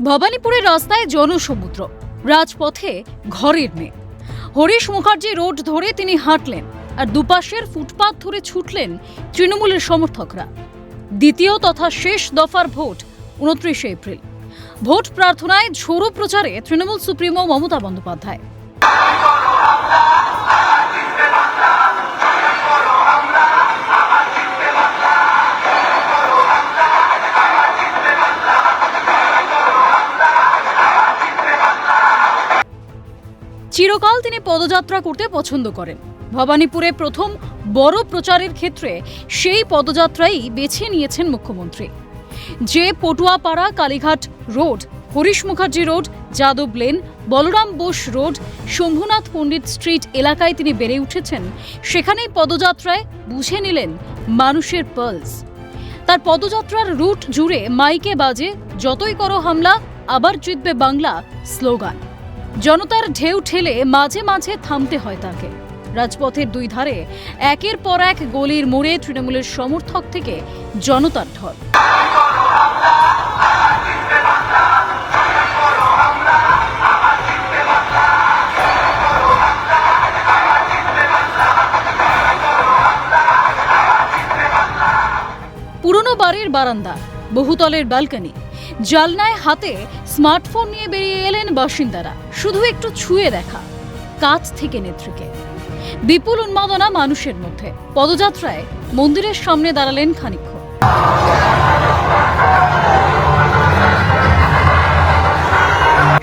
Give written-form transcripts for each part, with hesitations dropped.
ভবানীপুরের রাস্তায় জনসমুদ্র, রাজপথে ঘরের মেয়ে। হরিশ মুখার্জি রোড ধরে তিনি হাঁটলেন, আর দুপাশের ফুটপাত ধরে ছুটলেন তৃণমূলের সমর্থকরা। দ্বিতীয় তথা শেষ দফার ভোট 29 এপ্রিল। ভোট প্রার্থনায় ঝোড়ো প্রচারে তৃণমূল সুপ্রিমো মমতা বন্দ্যোপাধ্যায়। চিরকাল তিনি পদযাত্রা করতে পছন্দ করেন। ভবানীপুরে প্রথম বড় প্রচারের ক্ষেত্রে সেই পদযাত্রাই বেছে নিয়েছেন মুখ্যমন্ত্রী। যে পটুয়াপাড়া কালীঘাট রোড, হরিশ মুখার্জি রোড, যাদব lane, Balaram Bose road, Shambhunath Pandit street এলাকায় তিনি বেড়ে উঠেছেন, সেখানেই পদযাত্রায় বুঝে নিলেন মানুষের পালস। তার পদযাত্রার রুট জুড়ে মাইকে বাজে যতই করো হামলা আবার জিতবে বাংলা স্লোগান। জনতার ঢেউ ঠেলে মাঝে মাঝে থামতে হয় তাকে। রাজপথের দুই ধারে একের পর এক গলির মোড়ে তৃণমূলের সমর্থক থেকে জনতার ঢল। পুরনো বাড়ির বারান্দা, বহুতলের ব্যালকনি, জালনায় হাতে স্মার্টফোন নিয়ে বেরিয়ে এলেন বাসিন্দারা, শুধু একটু ছুঁয়ে দেখা কাছ থেকে নেত্রীকে। বিপুল উন্মাদনা মানুষের মধ্যে। পদযাত্রায় মন্দিরের সামনে দাঁড়ালেন খানিকক্ষণ।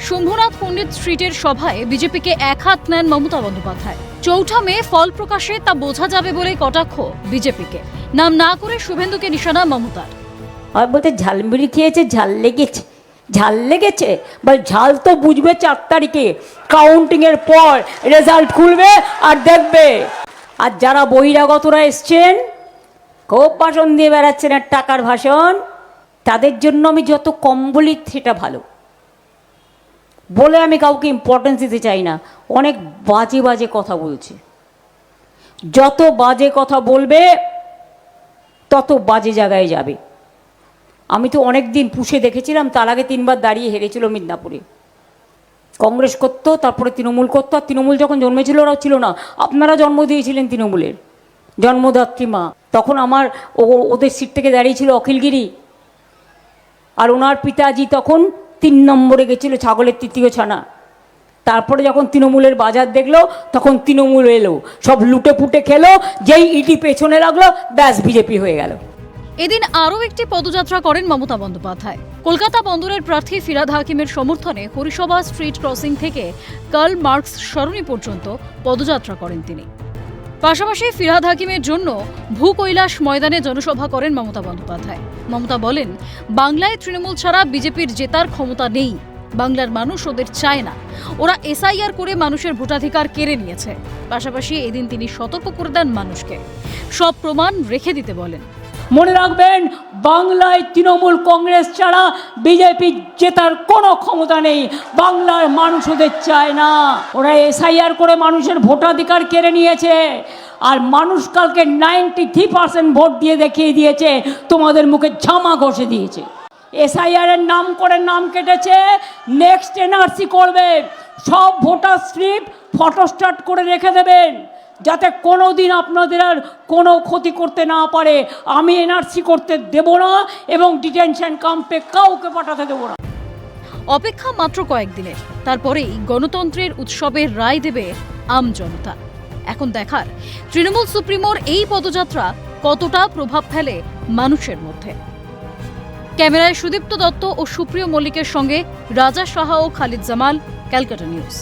শম্ভুনাথ পণ্ডিত স্ট্রিটের সভায় বিজেপিকে এক হাত নেন মমতা বন্দ্যোপাধ্যায়। 4 মে ফল প্রকাশে তা বোঝা যাবে বলে কটাক্ষ বিজেপিকে। নাম না করে শুভেন্দুকে নিশানা মমতার। আর বলতে ঝালমুড়ি খেয়েছে, ঝাল লেগেছে, ঝাল লেগেছে। বল ঝাল তো বুঝবে 4 তারিখে, কাউন্টিং এর পর রেজাল্ট খুলবে আর দেখবে। আর যারা বহিরাগতরা এসছেন, খুব ভাষণ দিয়ে বেড়াচ্ছেন, আর টাকার ভাষণ, তাদের জন্য আমি যত কম বলি সেটা ভালো বলে আমি কাউকে ইম্পর্টেন্স দিতে চাই না। অনেক বাজে বাজে কথা বলছে, যত বাজে কথা বলবে তত বাজে জায়গায় যাবে। আমি তো অনেক দিন পুষে দেখেছিলাম, তার আগে 3 বার দাঁড়িয়ে হেরেছিল মিদনাপুরে। কংগ্রেস করতো, তারপরে তৃণমূল করতো, আর তৃণমূল যখন জন্মেছিল ওরাও ছিল না। আপনারা জন্ম দিয়েছিলেন তৃণমূলের, জন্মদাত্রী মা। তখন আমার ওদের সিট থেকে দাঁড়িয়েছিল অখিলগিরি, আর ওনার পিতাজি তখন 3 নম্বরে গেছিল ছাগলের 3য় ছানা। তারপরে যখন তৃণমূলের বাজার দেখলো, তখন তৃণমূল এলো, সব লুটে পুটে খেলো, যেই ইডি পেছনে লাগলো, ব্যাস বিজেপি হয়ে গেল। এদিন আরও একটি পদযাত্রা করেন মমতা বন্দ্যোপাধ্যায়। কলকাতা বন্দরের প্রার্থী ফিরহাদ হাকিমের সমর্থনে হরিসভা স্ট্রিট ক্রসিং থেকে কার্ল মার্কস সরণি পর্যন্ত পদযাত্রা করেন তিনি। পাশাপাশি ফিরহাদ হাকিমের জন্য ভূকৈলাস ময়দানে জনসভা করেন মমতা বন্দ্যোপাধ্যায়। মমতা বলেন, বাংলায় তৃণমূল ছাড়া বিজেপির জেতার ক্ষমতা নেই। বাংলার মানুষ ওদের চায় না। ওরা এসআইআর করে মানুষের ভোটাধিকার কেড়ে নিয়েছে। পাশাপাশি এদিন তিনি সতর্ক করে দেন মানুষকে, সব প্রমাণ রেখে দিতে বলেন। মনে রাখবেন, বাংলায় তৃণমূল কংগ্রেস ছাড়া বিজেপি জেতার কোনো ক্ষমতা নেই। বাংলার মানুষ ওদের চায় না। ওরা এসআইআর করে মানুষের ভোটাধিকার কেড়ে নিয়েছে, আর মানুষ কালকে 93% ভোট দিয়ে দেখিয়ে দিয়েছে, তোমাদের মুখে ঝামা ঘষে দিয়েছে। এসআইআর এর নাম করে নাম কেটেছে, নেক্সট এনআরসি করবে। সব ভোটার স্লিপ ফটোস্ট্যাট করে রেখে দেবেন, যাতে কোনো দিন আপনাদের আর কোনো ক্ষতি করতে না পারে। আমি এনআরসি করতে দেব না, এবং ডিটেনশন ক্যাম্পে কাউকে পাঠাতে দেব না। অপেক্ষা মাত্র কয়েকদিনের, তারপরেই গণতন্ত্রের উৎসবের রায় দেবে আম জনতা। এখন দেখার তৃণমূল সুপ্রিমোর এই পদযাত্রা কতটা প্রভাব ফেলে মানুষের মধ্যে। ক্যামেরায় সুদীপ্ত দত্ত ও সুপ্রিয় মল্লিকের সঙ্গে রাজা সাহা ও খালিদ জামাল, ক্যালকাটা নিউজ।